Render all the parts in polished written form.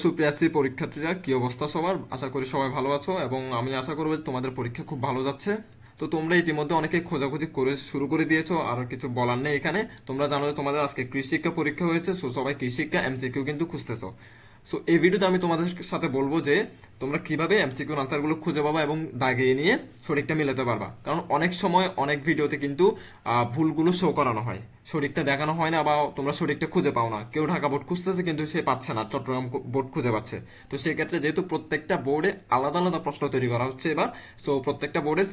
সুপ্রিয় এসসি পরীক্ষার্থীরা, কি অবস্থা সবার? আশা করি সবাই ভালো আছো এবং আমি আশা করব যে তোমাদের পরীক্ষা খুব ভালো যাচ্ছে। তো তোমরা ইতিমধ্যে অনেকে খোঁজাখুঁজি করে শুরু করে দিয়েছো, আর কিছু বলার নেই এখানে। তোমরা জানো যে তোমাদের আজকে কৃষি শিক্ষা পরীক্ষা হয়েছে, সো সবাই কৃষি শিক্ষা এমসিকিউ কিন্তু খুঁজতেছো। সো এই ভিডিওতে আমি তোমাদের সাথে বলবো যে তোমরা কিভাবে এমসিকিউর আনসারগুলো খুঁজে পাবা এবং দাগিয়ে নিয়ে সঠিকটা মিলাতে পারবা। কারণ অনেক সময় অনেক ভিডিওতে কিন্তু ভুলগুলো শো করানো হয়, সঠিকটা দেখানো হয় না, বা তোমরা সঠিকটা খুঁজে পাও না। কেউ ঢাকা বোর্ড খুঁজতেছে কিন্তু সে পাচ্ছে না, চট্টগ্রাম বোর্ড খুঁজে পাচ্ছে। তো সেই ক্ষেত্রে যেহেতু প্রত্যেকটা বোর্ডে আলাদা আলাদা প্রশ্ন তৈরি করা হচ্ছে এবার, সো প্রত্যেকটা বোর্ডে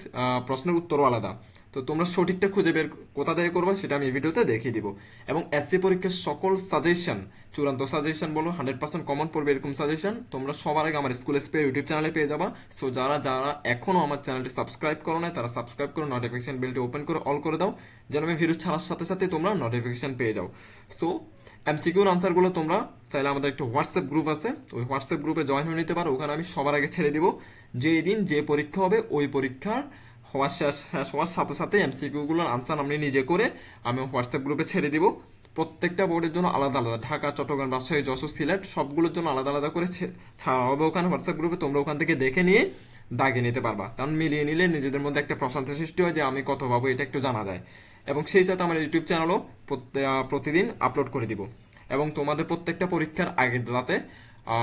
প্রশ্নের উত্তরও আলাদা। তো তোমরা সঠিকটা খুঁজে বের কোথা থেকে করবে সেটা আমি এই ভিডিওতে দেখিয়ে দিব। এবং এসসি পরীক্ষার সকল সাজেশন, চূড়ান্ত সাজেশন বলো, 100% কমন পড়বে এরকম সাজেশন তোমরা সবার আগে আমার স্কুল স্পে ইউটিউব চ্যানেলে পেয়ে যাবা। সো যারা যারা এখনো আমার চ্যানেলটি সাবস্ক্রাইব করো না তারা সাবস্ক্রাইব করে নোটিফিকেশন বেলটি ওপেন করে অল করে দাও, যেন আমি ভিডিও ছাড়ার সাথে সাথে তোমরা নোটিফিকেশন পেয়ে যাও। সো এমসিকিউর আনসারগুলো তোমরা চাইলে আমাদের একটা হোয়াটসঅ্যাপ গ্রুপ আছে, তো ওই হোয়াটসঅ্যাপ গ্রুপে জয়েন হয়ে নিতে পারো। ওখানে আমি সবার আগে ছেড়ে দিব যে দিন যে পরীক্ষা হবে ওই পরীক্ষার হওয়ার শেষ হওয়ার সাথে সাথে এমসিকিউগুলোর আনসার আমি নিজে করে আমি হোয়াটসঅ্যাপ গ্রুপে ছেড়ে দিব। প্রত্যেকটা বোর্ডের জন্য আলাদা আলাদা, ঢাকা, চট্টগ্রাম, রাজশাহী, যশোর, সিলেট সবগুলোর জন্য আলাদা আলাদা করে ছাড়া হবে ওখানে হোয়াটসঅ্যাপ গ্রুপে। তোমরা ওখান থেকে দেখে নিয়ে দাগে নিতে পারবা, কারণ মিলিয়ে নিলে নিজেদের মধ্যে একটা প্রশান্তি সৃষ্টি হয় যে আমি কত পাবো, এটা একটু জানা যায়। এবং সেই সাথে আমার ইউটিউব চ্যানেলও প্রতিদিন আপলোড করে দিব। এবং তোমাদের প্রত্যেকটা পরীক্ষার আগের রাতে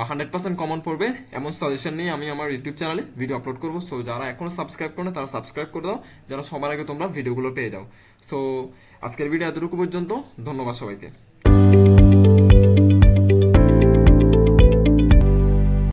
100% কমন পড়বে এমন সাজেশন নিয়ে আমি আমার ইউটিউব চ্যানেলে ভিডিও আপলোড করবো। সো যারা এখনো সাবস্ক্রাইব করো না তারা সাবস্ক্রাইব করে দাও, যেন সবার আগে তোমরা ভিডিওগুলো পেয়ে যাও। সো আজকের ভিডিও এতটুকু পর্যন্ত। ধন্যবাদ সবাইকে।